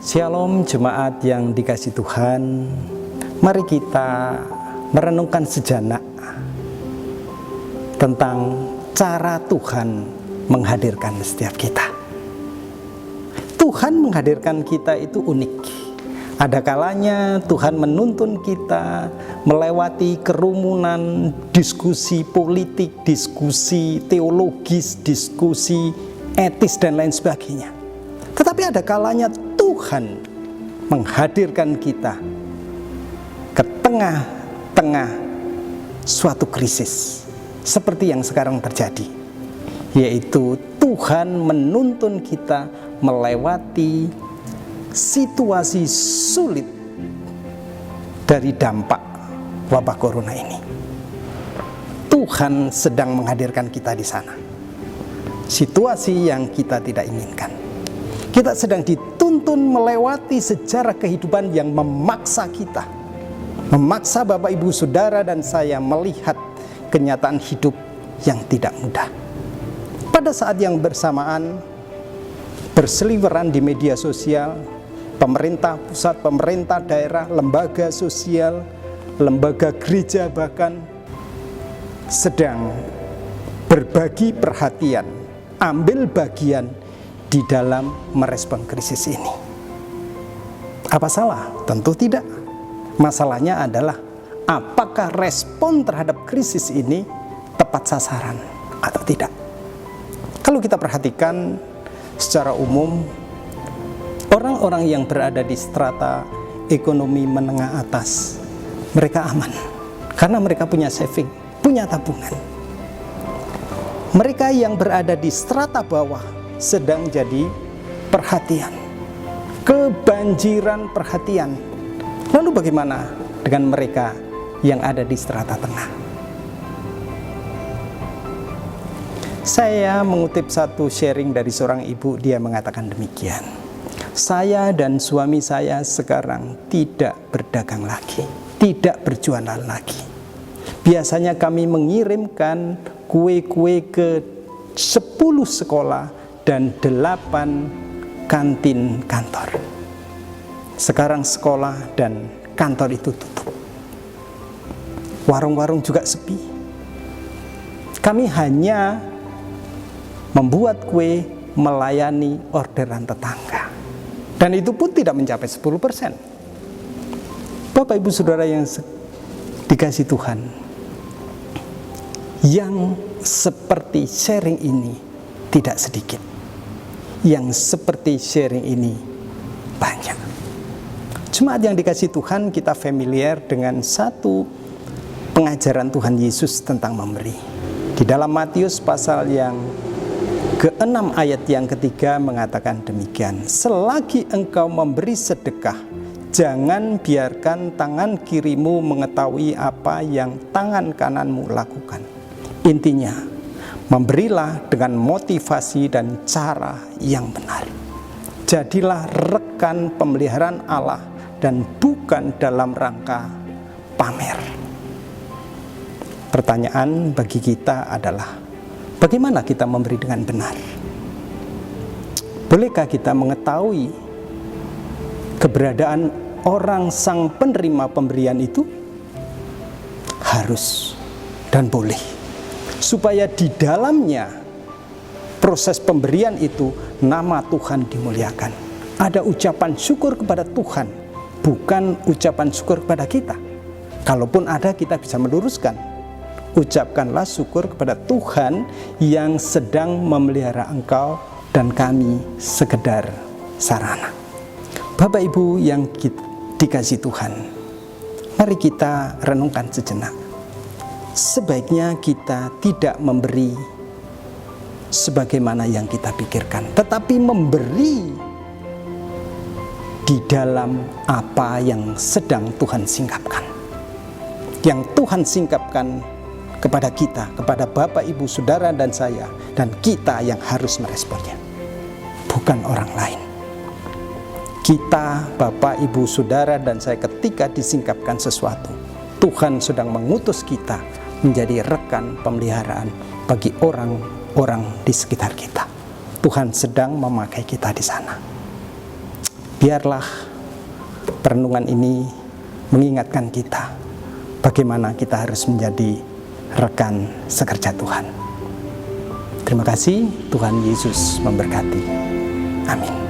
Shalom jemaat yang dikasihi Tuhan. Mari kita merenungkan sejenak tentang cara Tuhan menghadirkan setiap kita. Tuhan menghadirkan kita itu unik. Ada kalanya Tuhan menuntun kita melewati kerumunan diskusi politik, diskusi teologis, diskusi etis dan lain sebagainya. Tetapi ada kalanya Tuhan menghadirkan kita ke tengah-tengah suatu krisis seperti yang sekarang terjadi, yaitu Tuhan menuntun kita melewati situasi sulit dari dampak wabah corona ini. Tuhan sedang menghadirkan kita di sana. Situasi yang kita tidak inginkan. Kita sedang dituntun melewati sejarah kehidupan yang memaksa kita, memaksa Bapak Ibu Saudara dan saya melihat kenyataan hidup yang tidak mudah. Pada saat yang bersamaan, berseliweran di media sosial, pemerintah pusat, pemerintah daerah, lembaga sosial, lembaga gereja bahkan sedang berbagi perhatian, ambil bagian di dalam merespon krisis ini. Apa salah? Tentu tidak. Masalahnya adalah apakah respon terhadap krisis ini tepat sasaran atau tidak. Kalau kita perhatikan secara umum, orang-orang yang berada di strata ekonomi menengah atas, mereka aman karena mereka punya saving, punya tabungan. Mereka yang berada di strata bawah sedang jadi perhatian, kebanjiran perhatian. Lalu bagaimana dengan mereka yang ada di strata tengah? Saya mengutip satu sharing dari seorang ibu, dia mengatakan demikian. Saya dan suami saya sekarang tidak berdagang lagi, tidak berjualan lagi. Biasanya kami mengirimkan kue-kue ke 10 sekolah dan 8 kantin kantor. Sekarang sekolah dan kantor itu tutup. Warung-warung juga sepi. Kami hanya membuat kue melayani orderan tetangga. Dan itu pun tidak mencapai 10%. Bapak Ibu Saudara yang dikasihi Tuhan, yang seperti sharing ini tidak sedikit. Yang seperti sharing ini banyak. Jemaat yang dikasihi Tuhan, kita familiar dengan satu pengajaran Tuhan Yesus tentang memberi. Di dalam Matius pasal yang ke-6 ayat yang ketiga mengatakan demikian. Selagi engkau memberi sedekah, jangan biarkan tangan kirimu mengetahui apa yang tangan kananmu lakukan. Intinya, memberilah dengan motivasi dan cara yang benar. Jadilah rekan pemeliharaan Allah dan bukan dalam rangka pamer. Pertanyaan bagi kita adalah, bagaimana kita memberi dengan benar? Bolehkah kita mengetahui keberadaan orang sang penerima pemberian itu? Harus dan boleh. Supaya di dalamnya proses pemberian itu nama Tuhan dimuliakan. Ada ucapan syukur kepada Tuhan, bukan ucapan syukur kepada kita. Kalaupun ada, kita bisa meluruskan. Ucapkanlah syukur kepada Tuhan yang sedang memelihara engkau dan kami sekedar sarana. Bapak Ibu yang dikasihi Tuhan, mari kita renungkan sejenak. Sebaiknya kita tidak memberi sebagaimana yang kita pikirkan, tetapi memberi di dalam apa yang sedang Tuhan singkapkan. Yang Tuhan singkapkan kepada kita, kepada Bapak, Ibu, Saudara, dan saya, dan kita yang harus meresponnya, bukan orang lain. Kita, Bapak, Ibu, Saudara, dan saya ketika disingkapkan sesuatu, Tuhan sedang mengutus kita menjadi rekan pemeliharaan bagi orang-orang di sekitar kita. Tuhan sedang memakai kita di sana. biarlah perenungan ini mengingatkan kita bagaimana kita harus menjadi rekan sekerja Tuhan. Terima kasih, Tuhan Yesus memberkati. Amin.